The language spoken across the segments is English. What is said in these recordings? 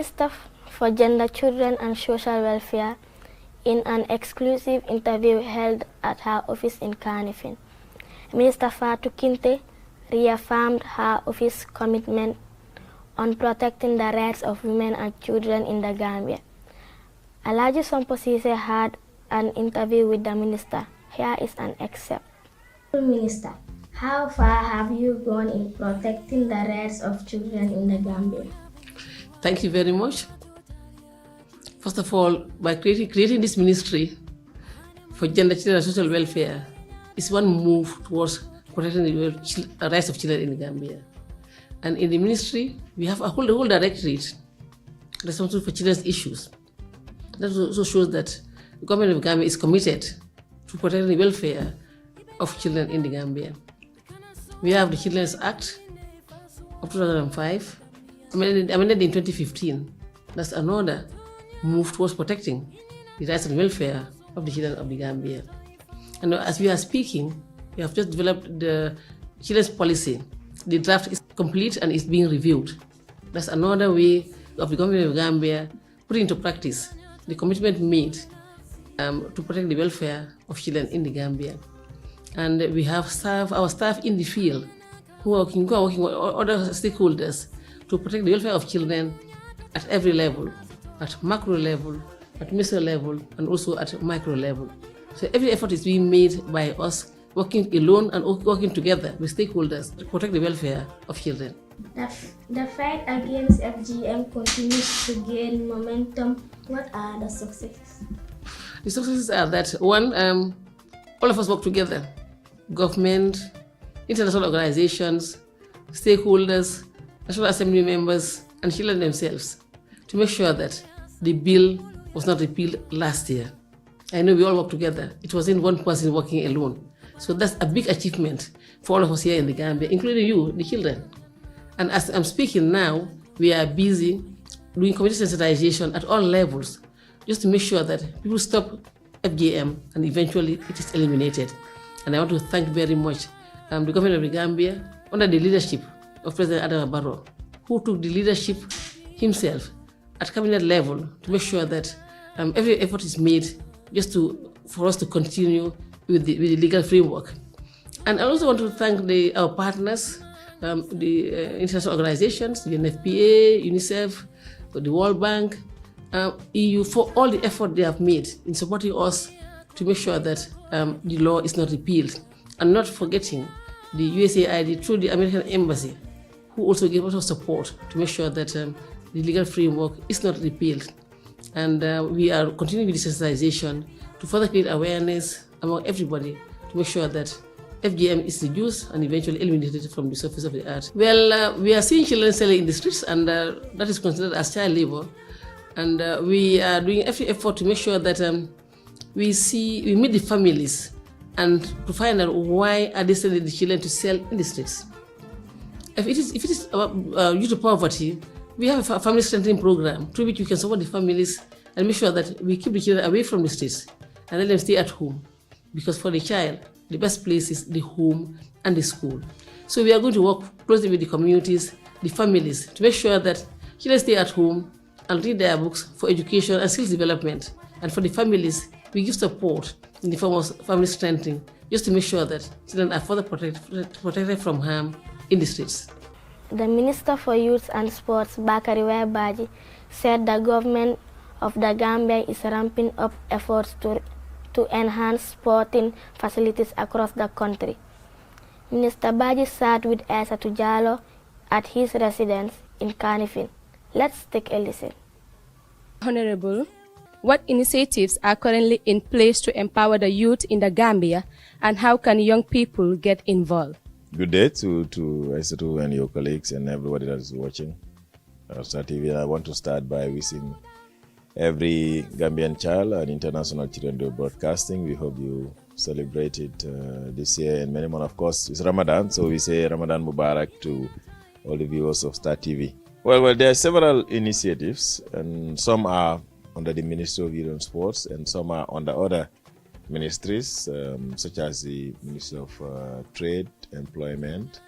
Minister for Gender, Children and Social Welfare in an exclusive interview held at her office in Kanifing. Minister Fatou Kinte reaffirmed her office's commitment on protecting the rights of women and children in the Gambia. Alaji Sompo Ceesay had an interview with the minister. Here is an excerpt. Minister, how far have you gone in protecting the rights of children in the Gambia? Thank you very much. First of all, by creating this ministry for gender, children and social welfare is one move towards protecting the rights of children in the Gambia. And in the ministry, we have a whole directorate responsible for children's issues. That also shows that the government of Gambia is committed to protecting the welfare of children in the Gambia. We have the Children's Act of 2005, amended in 2015. That's another move towards protecting the rights and welfare of the children of the Gambia. And as we are speaking, we have just developed the children's policy. The draft is complete and is being reviewed. That's another way of the government of Gambia putting into practice the commitment made to protect the welfare of children in the Gambia. And we have our staff in the field who are working with other stakeholders to protect the welfare of children at every level, at macro level, at meso level, and also at micro level. So every effort is being made by us, working alone and working together with stakeholders to protect the welfare of children. The fight against FGM continues to gain momentum. What are the successes? The successes are that, one, all of us work together, government, international organizations, stakeholders, National Assembly members, and children themselves, to make sure that the bill was not repealed last year. I know we all work together. It wasn't one person working alone. So that's a big achievement for all of us here in the Gambia, including you, the children. And as I'm speaking now, we are busy doing community sensitization at all levels, just to make sure that people stop FGM and eventually it is eliminated. And I want to thank very much the government of the Gambia under the leadership of President Adama Barrow, who took the leadership himself at cabinet level to make sure that every effort is made just for us to continue with the legal framework. And I also want to thank our partners, the international organizations, the UNFPA, UNICEF, the World Bank, EU, for all the effort they have made in supporting us to make sure that the law is not repealed. And not forgetting the USAID through the American Embassy, who also gave us support to make sure that the legal framework is not repealed. And we are continuing with the sensitization to further create awareness among everybody to make sure that FGM is reduced and eventually eliminated from the surface of the earth. Well, we are seeing children selling in the streets, and that is considered as child labor. And we are doing every effort to make sure that we meet the families and to find out why are they sending the children to sell in the streets. If it is due to poverty, we have a family strengthening program through which we can support the families and make sure that we keep the children away from the streets and let them stay at home. Because for the child, the best place is the home and the school. So we are going to work closely with the communities, the families, to make sure that children stay at home and read their books for education and skills development. And for the families, we give support in the form of family strengthening, just to make sure that children are further protected from harm in the streets. The Minister for Youth and Sports, Bakary Waibaji, said the government of the Gambia is ramping up efforts to enhance sporting facilities across the country. Minister Baji sat with Aissatou Jallow at his residence in Kanifing. Let's take a listen. Honorable, what initiatives are currently in place to empower the youth in the Gambia, and how can young people get involved? Good day to Aissatou and your colleagues and everybody that is watching Star TV. I want to start by wishing every Gambian child an International Children's Day broadcasting. We hope you celebrate it this year and many more. Of course, it's Ramadan, so we say Ramadan Mubarak to all the viewers of Star TV. Well, there are several initiatives, and some are under the Ministry of Youth and Sports, and some are under other ministries, such as the Ministry of Trade, Employment,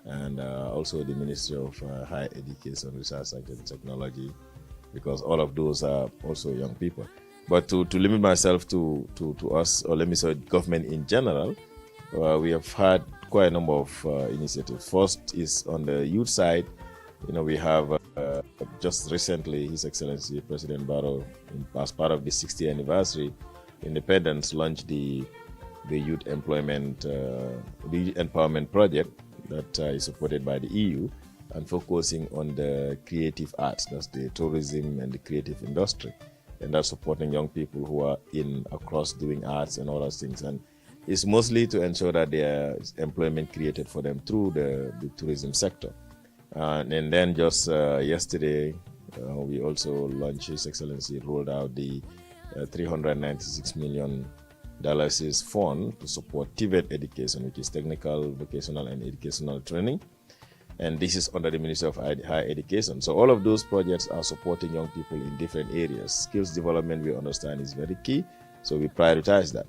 and also the Ministry of Higher Education, Research and Technology, because all of those are also young people. But to limit myself to us, or let me say government in general, we have had quite a number of initiatives. First is on the youth side. We have just recently, His Excellency President Barrow, as part of the 60th anniversary independence, launched the youth employment, the empowerment project that is supported by the EU and focusing on the creative arts, that's the tourism and the creative industry, and that's supporting young people who are across doing arts and all those things. And it's mostly to ensure that there is employment created for them through the tourism sector. And then just yesterday, we also launched, His Excellency rolled out the $396 million fund to support TVET education, which is technical, vocational, and educational training. And this is under the Ministry of Higher Education. So all of those projects are supporting young people in different areas. Skills development, we understand, is very key, so we prioritize that.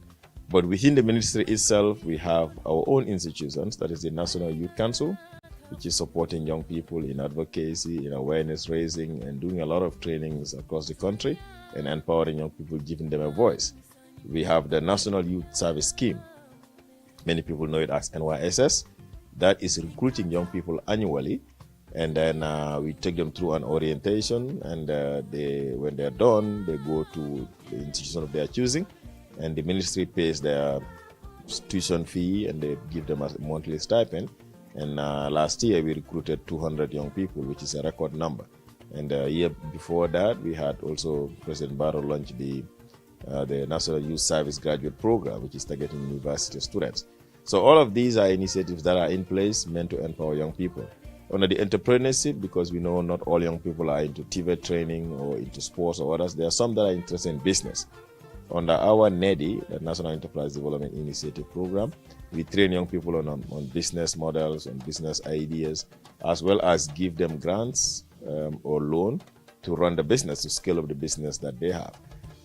But within the ministry itself, we have our own institutions, that is the National Youth Council, which is supporting young people in advocacy, in awareness raising, and doing a lot of trainings across the country and empowering young people, giving them a voice. We have the National Youth Service Scheme. Many people know it as NYSS. That is recruiting young people annually, and then we take them through an orientation, and when they're done, they go to the institution of their choosing, and the ministry pays their tuition fee, and they give them a monthly stipend. And last year, we recruited 200 young people, which is a record number. And a year before that, we had also President Barrow launched the National Youth Service Graduate Program, which is targeting university students. So all of these are initiatives that are in place meant to empower young people. Under the entrepreneurship, because we know not all young people are into TVET training or into sports or others, there are some that are interested in business. Under our NEDI, the National Enterprise Development Initiative Program, we train young people on business models, on business ideas, as well as give them grants or loan to run the business, to scale up the business that they have.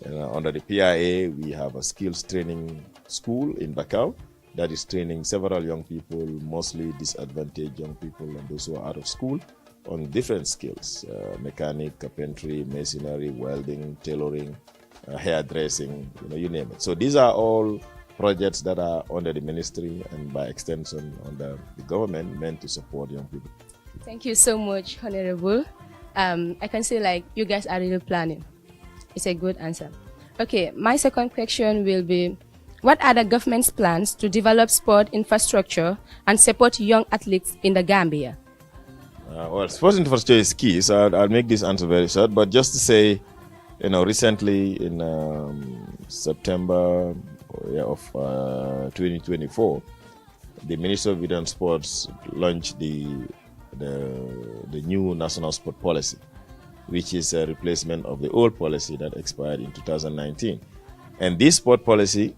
And under the PIA, we have a skills training school in Bakau that is training several young people, mostly disadvantaged young people and those who are out of school, on different skills, mechanic, carpentry, masonry, welding, tailoring, hairdressing, you name it. So these are all projects that are under the ministry and by extension under the government, meant to support young people. Thank you so much, Honorable. I can say you guys are really planning. It's a good answer. Okay, my second question will be, what are the government's plans to develop sport infrastructure and support young athletes in the Gambia? Well, sports infrastructure is key, so I'll make this answer very short. But just to say, recently in September of 2024, the Ministry of Youth and Sports launched the new national sport policy, which is a replacement of the old policy that expired in 2019. And this sport policy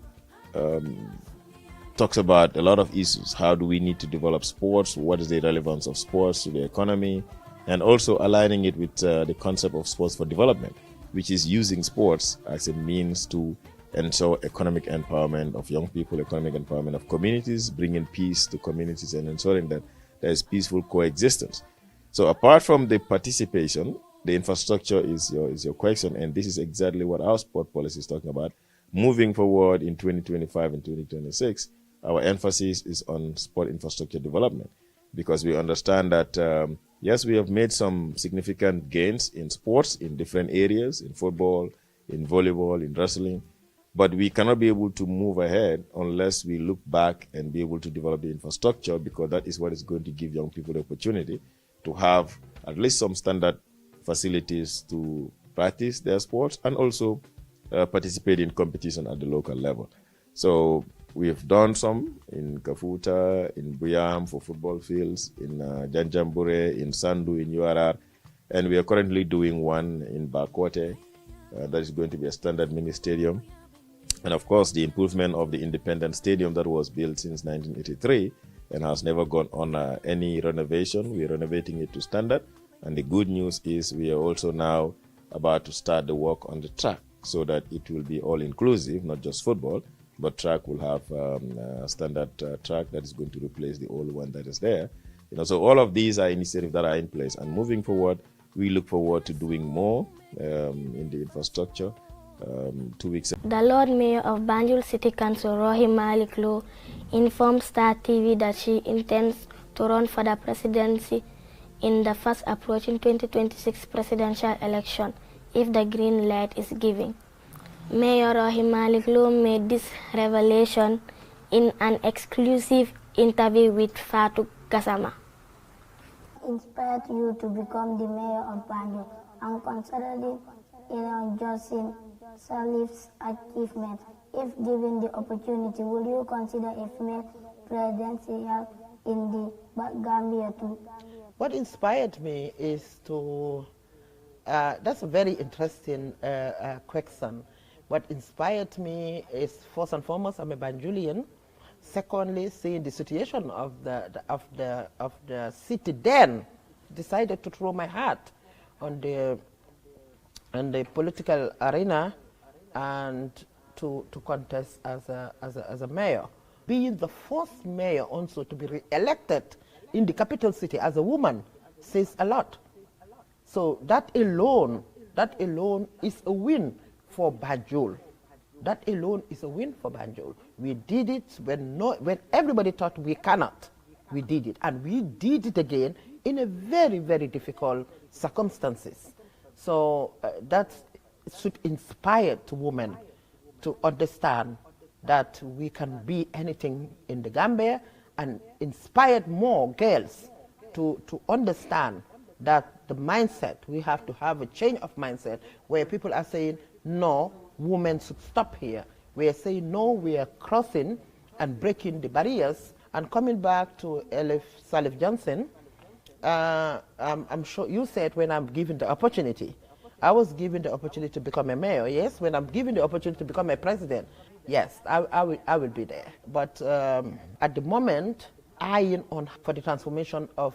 talks about a lot of issues. How do we need to develop sports? What is the relevance of sports to the economy? And also aligning it with the concept of sports for development, which is using sports as a means to ensure economic empowerment of young people, economic empowerment of communities, bringing peace to communities and ensuring that there is peaceful coexistence. So apart from the participation, the infrastructure is your question, and this is exactly what our sport policy is talking about. Moving forward in 2025 and 2026, our emphasis is on sport infrastructure development, because we understand that, yes, we have made some significant gains in sports in different areas, in football, in volleyball, in wrestling, but we cannot be able to move ahead unless we look back and be able to develop the infrastructure, because that is what is going to give young people the opportunity to have at least some standard facilities to practice their sports and also participate in competition at the local level. So we have done some in Kafuta, in Buyam for football fields, in Janjambure, in Sandu, in URR, and we are currently doing one in Bakote. That is going to be a standard mini stadium. And of course, the improvement of the Independent Stadium that was built since 1983 and has never gone on any renovation. We are renovating it to standard. And the good news is we are also now about to start the work on the track, so that it will be all-inclusive, not just football, but track will have a standard track that is going to replace the old one that is there. So all of these are initiatives that are in place. And moving forward, we look forward to doing more in the infrastructure. 2 weeks ago. The Lord Mayor of Banjul City Council, Rohey Malik Lowe, informed Star TV that she intends to run for the presidency in the fast approaching 2026 presidential election if the green light is given. Mayor Rohey Malik Lowe made this revelation in an exclusive interview with Fatou Gassama. Inspired you to become the mayor of Banjul and considering Johnson Sirleaf's achievement. If given the opportunity, will you consider a female presidential in the Gambia too? What inspired me is to, that's a very interesting question. What inspired me is, first and foremost, I'm a Banjulian. Secondly, seeing the situation of the city, then decided to throw my hat on the political arena and to contest as a mayor. Being the first mayor also to be re-elected in the capital city as a woman says a lot. So that alone is a win for Banjul. That alone is a win for Banjul. We did it when everybody thought we cannot. We did it, and we did it again in a very, very difficult circumstances. So that should inspire women to understand that we can be anything in the Gambia, and inspired more girls to understand that the mindset, we have to have a change of mindset where people are saying, no, women should stop here. We are saying, no, we are crossing and breaking the barriers. And coming back to Elif Salif Johnson, I'm sure you said when I'm given the opportunity. I was given the opportunity to become a mayor, yes. When I'm given the opportunity to become a president, yes, I will be there. But at the moment, eyeing on for the transformation of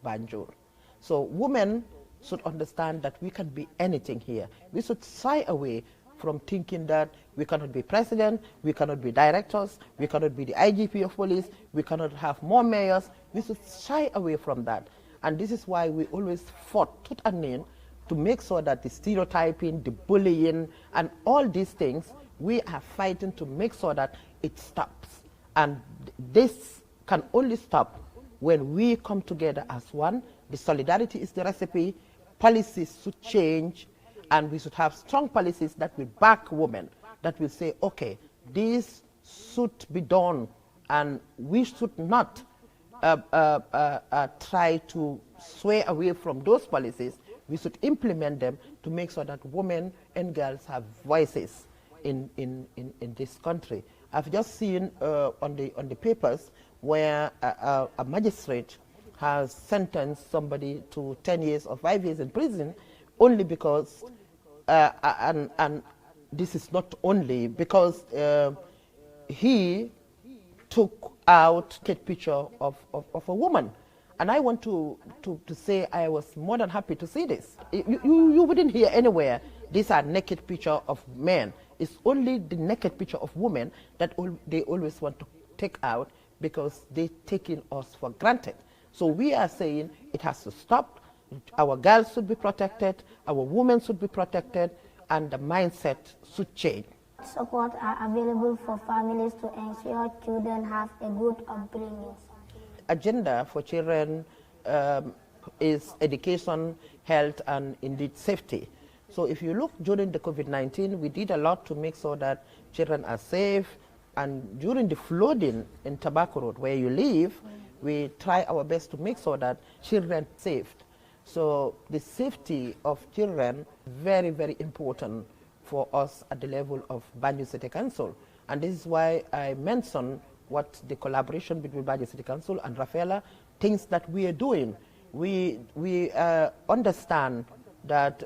Banjul. So women should understand that we can be anything here. We should shy away from thinking that we cannot be president, we cannot be directors, we cannot be the IGP of police, we cannot have more mayors. We should shy away from that. And this is why we always fought tooth and nail to make sure that the stereotyping, the bullying, and all these things, we are fighting to make sure that it stops. And this can only stop when we come together as one. The solidarity is the recipe. Policies should change, and we should have strong policies that will back women, that will say, okay, this should be done, and we should not try to sway away from those policies. We should implement them to make sure that women and girls have voices in this country. I've just seen on the papers where a magistrate has sentenced somebody to 10 years or 5 years in prison only because, and this is not only because he took out a picture of a woman. And I want to say I was more than happy to see this. You wouldn't hear anywhere, these are naked picture of men. It's only the naked picture of women that they always want to take out because they're taking us for granted. So we are saying it has to stop. Our girls should be protected, our women should be protected, and the mindset should change. Support are available for families to ensure children have a good upbringing. Agenda for children is education, health, and indeed safety. So if you look during the COVID-19, we did a lot to make sure that children are safe. And during the flooding in Tobacco Road, where you live, we try our best to make sure that children are saved. So the safety of children, very, very important for us at the level of Banjul City Council. And this is why I mentioned what the collaboration between Banjul City Council and Rafaela, things that we are doing. We understand that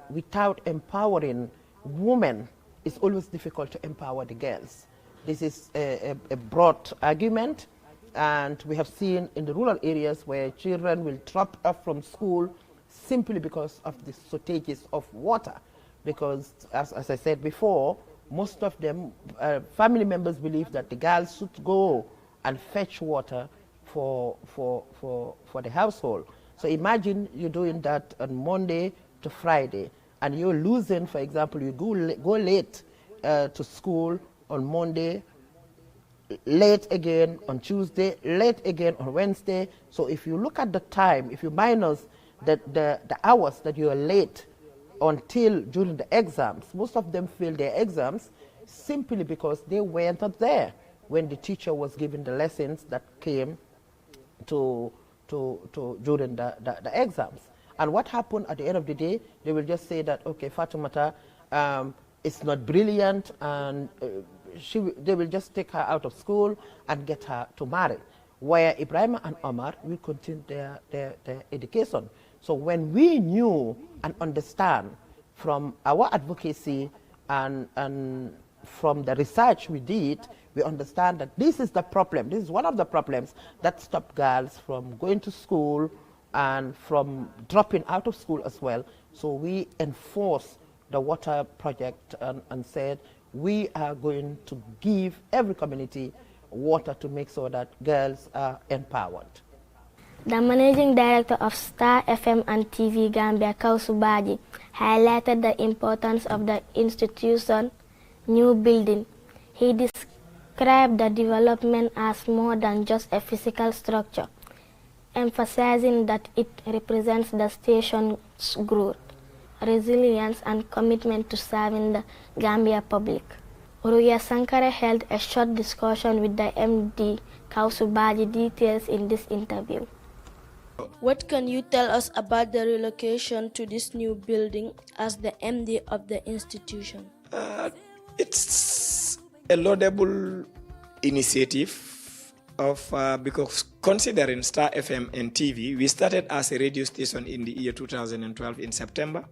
without empowering women, it's always difficult to empower the girls. This is a broad argument, and we have seen in the rural areas where children will drop off from school simply because of the shortages of water. Because, as I said before, most of them, family members believe that the girls should go and fetch water for the household. So imagine you're doing that on Monday, to Friday, and you're losing, for example, you go late to school on Monday, late again on Tuesday, late again on Wednesday. So if you look at the time, if you minus the hours that you are late until during the exams, most of them fail their exams simply because they weren't there when the teacher was giving the lessons that came to during the exams. And what happened at the end of the day, they will just say that, okay, Fatumata is not brilliant, and they will just take her out of school and get her to marry. Where Ibrahim and Omar will continue their education. So when we knew and understand from our advocacy and from the research we did, we understand that this is the problem. This is one of the problems that stop girls from going to school and from dropping out of school as well. So we enforced the water project and said we are going to give every community water to make sure that girls are empowered. The managing director of Star FM and TV Gambia, Kausu Baji, highlighted the importance of the institution's new building. He described the development as more than just a physical structure, emphasizing that it represents the station's growth, resilience, and commitment to serving the Gambia public. Ruya Sankara held a short discussion with the MD, Kausu Baji. Details in this interview. What can you tell us about the relocation to this new building as the MD of the institution? It's a laudable initiative because considering Star FM and TV, we started as a radio station in the year 2012 in September.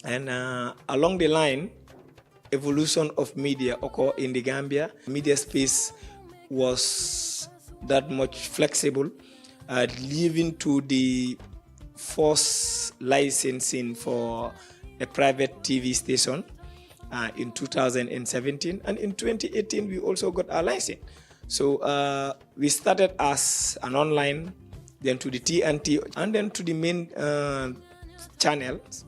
And along the line, evolution of media occurred in the Gambia. Media space was that much flexible, leading to the forced licensing for a private TV station in 2017, and in 2018 we also got our license. So we started as an online, then to the TNT, and then to the main channels.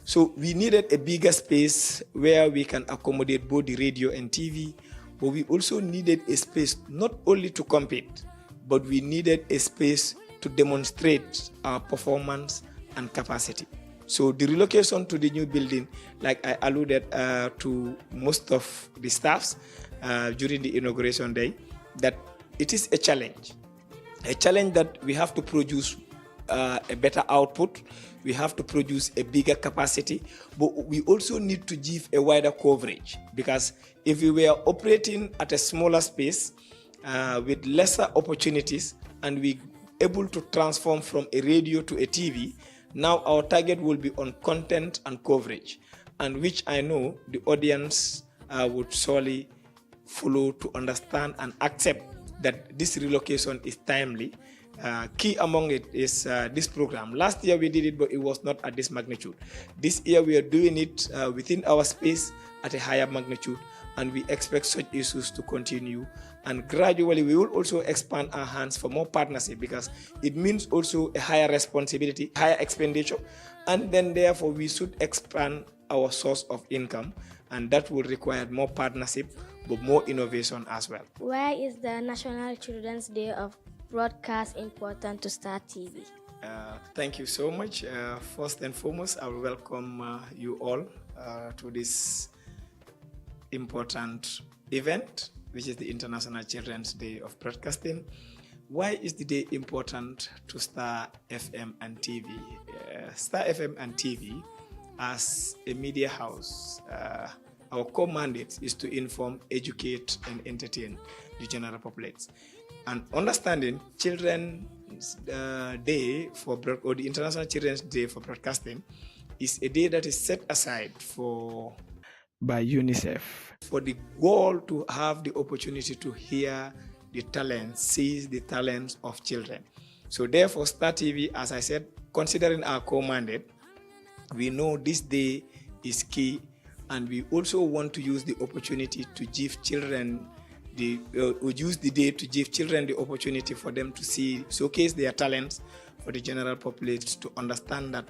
So we needed a bigger space where we can accommodate both the radio and TV, but we also needed a space not only to compete, but we needed a space to demonstrate our performance and capacity. So the relocation to the new building, like I alluded to most of the staffs during the inauguration day, that it is a challenge that we have to produce a better output, we have to produce a bigger capacity, but we also need to give a wider coverage, because if we were operating at a smaller space with lesser opportunities and we able to transform from a radio to a TV, now our target will be on content and coverage, and which I know the audience would surely follow to understand and accept that this relocation is timely. Key among it is this program. Last year we did it, but it was not at this magnitude. This year we are doing it within our space at a higher magnitude, and we expect such issues to continue. And gradually we will also expand our hands for more partnership, because it means also a higher responsibility, higher expenditure, and then therefore we should expand our source of income, and that will require more partnership, but more innovation as well. Why is the National Children's Day of Broadcast important to Star TV? Thank you so much. First and foremost, I will welcome you all to this important event, which is the International Children's Day of Broadcasting. Why is the day important to Star FM and TV? Star FM and TV, as a media house, our core mandate is to inform, educate, and entertain the general public. And understanding Children's Day or the International Children's Day for Broadcasting is a day that is set aside by UNICEF for the goal to have the opportunity to hear the talents, seize the talents of children. So therefore, Star TV, as I said, considering our core mandate, we know this day is key, and we also want to use the opportunity to give children use the day to give children the opportunity for them to showcase their talents, for the general populace to understand that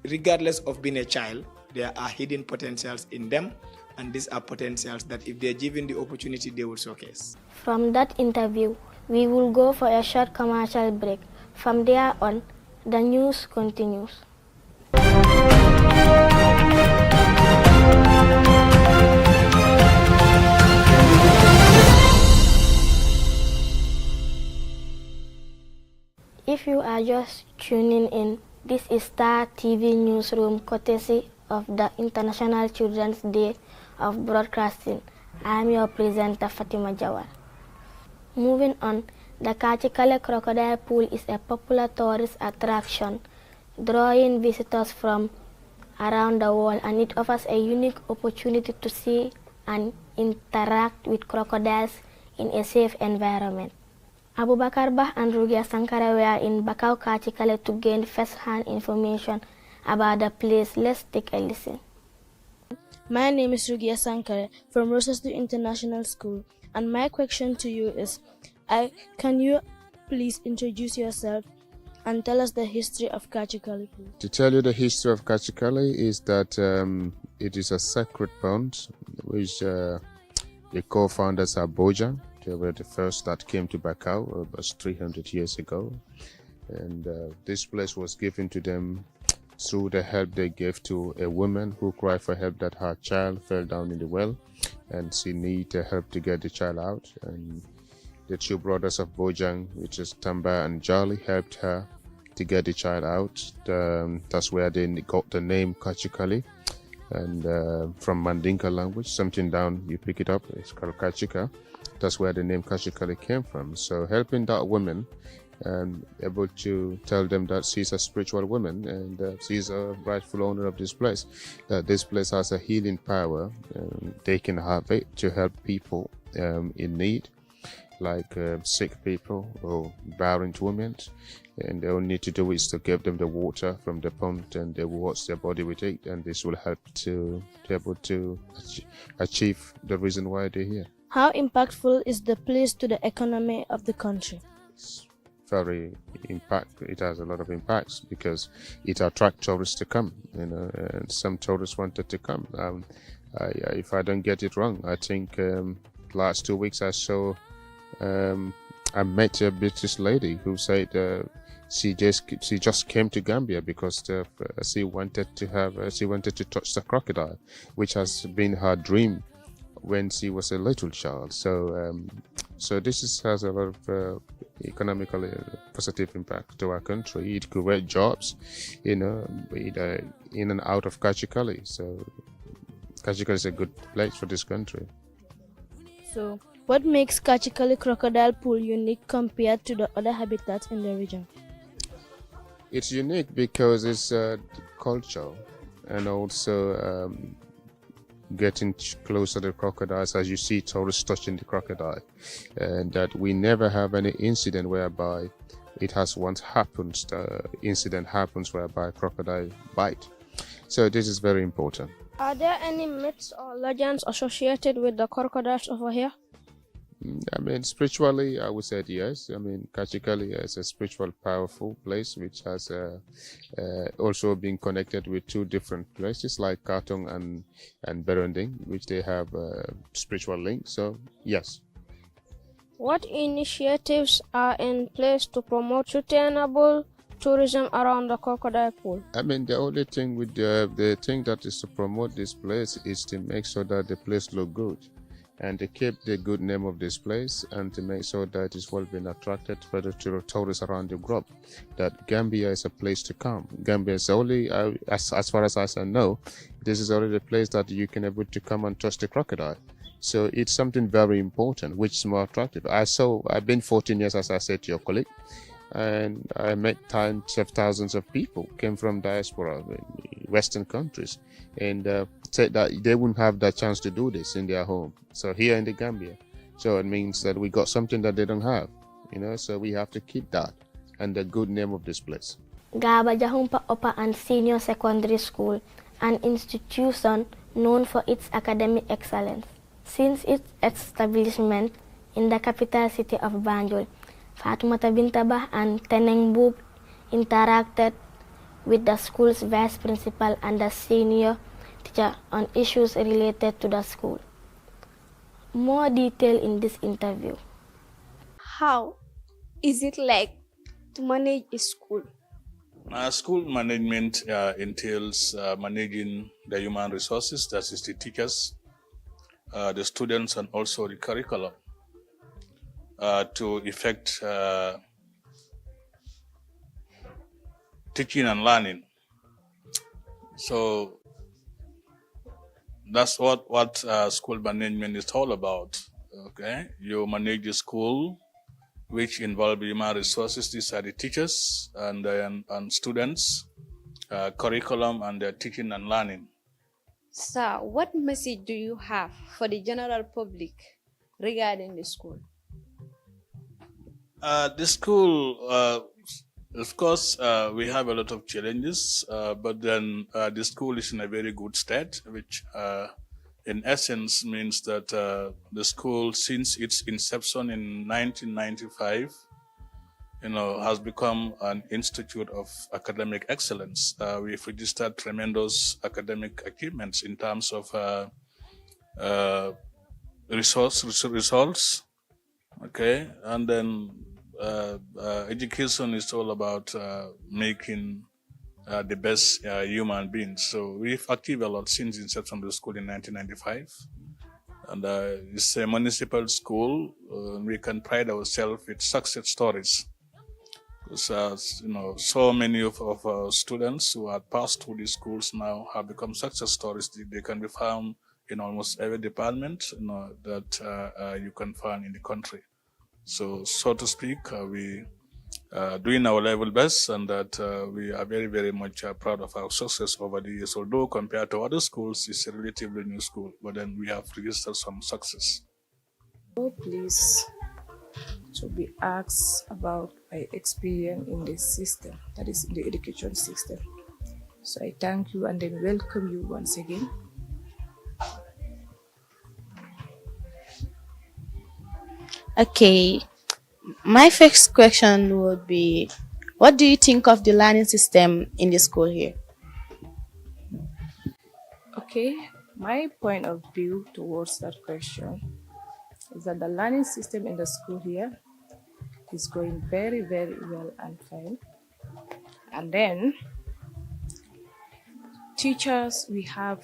regardless of being a child, there are hidden potentials in them, and these are potentials that if they're given the opportunity, they will showcase. From that interview, we will go for a short commercial break. From there on, the news continues. If you are just tuning in, this is Star TV Newsroom, courtesy of the International Children's Day of Broadcasting. I am your presenter, Fatima Jawar. Moving on, the Kachikale Crocodile Pool is a popular tourist attraction, drawing visitors from around the world, and it offers a unique opportunity to see and interact with crocodiles in a safe environment. Abubakar Bah and Rugia Sankara were in Bakau Kachikale to gain first-hand information about the place. Let's take a listen. My name is Rugia Sankara from Rochester International School, and my question to you is, can you please introduce yourself and tell us the history of Kachikale? To tell you the history of Kachikale is that it is a sacred pond which the co-founders are Bojang. They were the first that came to Bakau about 300 years ago, and this place was given to them through the help they gave to a woman who cried for help that her child fell down in the well, and she needed help to get the child out. And the two brothers of Bojang, which is Tamba and Jali, helped her to get the child out. That's where they got the name Kachikale, and from Mandinka language, something down, you pick it up, it's called Kachika. That's where the name Kachikale came from. So helping that woman and able to tell them that she's a spiritual woman and she's a rightful owner of this place, that this place has a healing power, they can have it to help people in need, like sick people or barren women, and they all need to do is to give them the water from the pond, and they will wash their body with it, and this will help to be able to achieve the reason why they're here. How impactful is the place to the economy of the country? It's very impactful. It has a lot of impacts because it attracts tourists to come, and some tourists wanted to come. If I don't get it wrong, I think last 2 weeks I saw I met a British lady who said she just came to Gambia because she wanted to touch the crocodile, which has been her dream when she was a little child. So this has a lot of economically positive impact to our country. It creates jobs, in and out of Kachikale. So Kachikale is a good place for this country. So, what makes Kachikale Crocodile Pool unique compared to the other habitats in the region? It's unique because it's culture, and also getting closer to the crocodiles, as you see tourists touching the crocodile, and that we never have any incident whereby it has once happened, incident happens whereby crocodile bite. So this is very important. Are there any myths or legends associated with the crocodiles over here? I mean, spiritually, I would say yes. I mean, Kachikale is a spiritual, powerful place which has also been connected with two different places like Katong and Berending, which they have spiritual links. So, yes. What initiatives are in place to promote sustainable tourism around the crocodile pool? I mean, the only thing with the thing that is to promote this place is to make sure that the place look good, and to keep the good name of this place, and to make sure that it's well been attracted for the tourists around the globe, that Gambia is a place to come. Gambia is only, as far as I know, this is already a place that you can able to come and touch the crocodile. So it's something very important, which is more attractive. I've been 14 years, as I said to your colleague, and I met tens of thousands of people came from diaspora, Western countries, and said that they wouldn't have that chance to do this in their home. So here in the Gambia, so it means that we got something that they don't have, so we have to keep that and the good name of this place. Gaba Jahumpa Upper and Senior Secondary School, an institution known for its academic excellence. Since its establishment in the capital city of Banjul, Fatoumata Binta Bah and Teneng Boub interacted with the school's vice principal and the senior teacher on issues related to the school. More detail in this interview. How is it like to manage a school? School management entails managing the human resources, that is the teachers, the students, and also the curriculum to effect teaching and learning. So that's what school management is all about. Okay, you manage the school, which involve human resources. These are the teachers and students, curriculum, and teaching and learning. Sir, what message do you have for the general public regarding the school? The school, of course, we have a lot of challenges, but then the school is in a very good state, which in essence means that the school, since its inception in 1995, has become an institute of academic excellence. We've registered tremendous academic achievements in terms of results. Okay, and then education is all about making the best human beings. So we've achieved a lot since the inception of the school in 1995. And it's a municipal school. We can pride ourselves with success stories. Because, so many of our students who have passed through these schools now have become success stories. They can be found in almost every department that you can find in the country. So to speak, we doing our level best, and that we are very, very much proud of our success over the years. Although compared to other schools, it's a relatively new school, but then we have registered some success. Please, to be asked about my experience in this system, that is in the education system. So I thank you and then welcome you once again. Okay, my first question would be, what do you think of the learning system in the school here? Okay, my point of view towards that question is that the learning system in the school here is going very, very well and fine. And then teachers, we have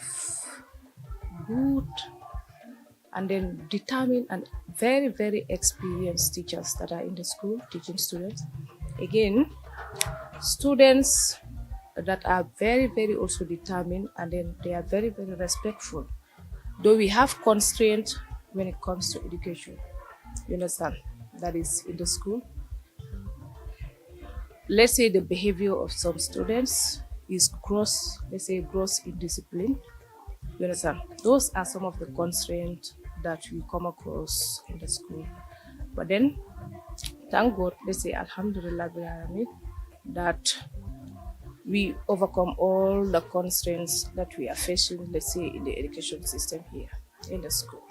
good and then determined and very, very experienced teachers that are in the school teaching students. Again, students that are very, very also determined, and then they are very, very respectful. Though we have constraints when it comes to education, you understand, that is in the school. Let's say the behavior of some students is gross, let's say gross indiscipline. You understand? Those are some of the constraints that we come across in the school. But then, thank God, let's say Alhamdulillah, that we overcome all the constraints that we are facing, let's say, in the education system here in the school.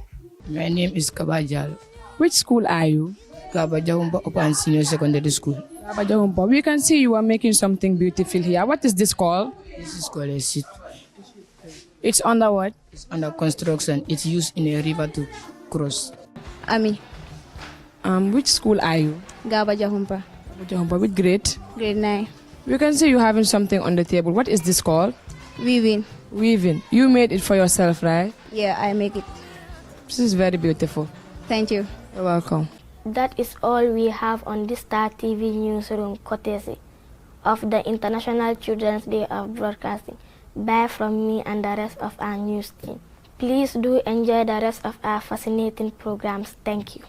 My name is Kabajal. Which school are you? Kabajahumpa Open Senior Secondary School. Kabajahumpa, we can see you are making something beautiful here. What is this called? This is called a seat. It's under what? It's under construction. It's used in a river to cross. Ami. Which school are you? Kabajahumpa. Kabajahumpa, which grade? Grade 9. We can see you having something on the table. What is this called? Weaving. Weaving. You made it for yourself, right? Yeah, I make it. This is very beautiful. Thank you. You're welcome. That is all we have on this Star TV newsroom courtesy of the International Children's Day of Broadcasting. Bye from me and the rest of our news team. Please do enjoy the rest of our fascinating programs. Thank you.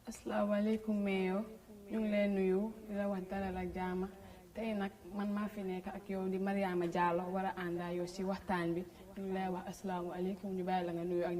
asalaamaaleykum Mayor ñu ngi leen nuyu di la wax dalal ak jaama tey nag man maa fi nekk ak yow di Mariama Jallow war a àndaa yow si waxtaan bi ñu ngi lay wax asalaamaaleykum ñu bàyyi la nga nuyu ak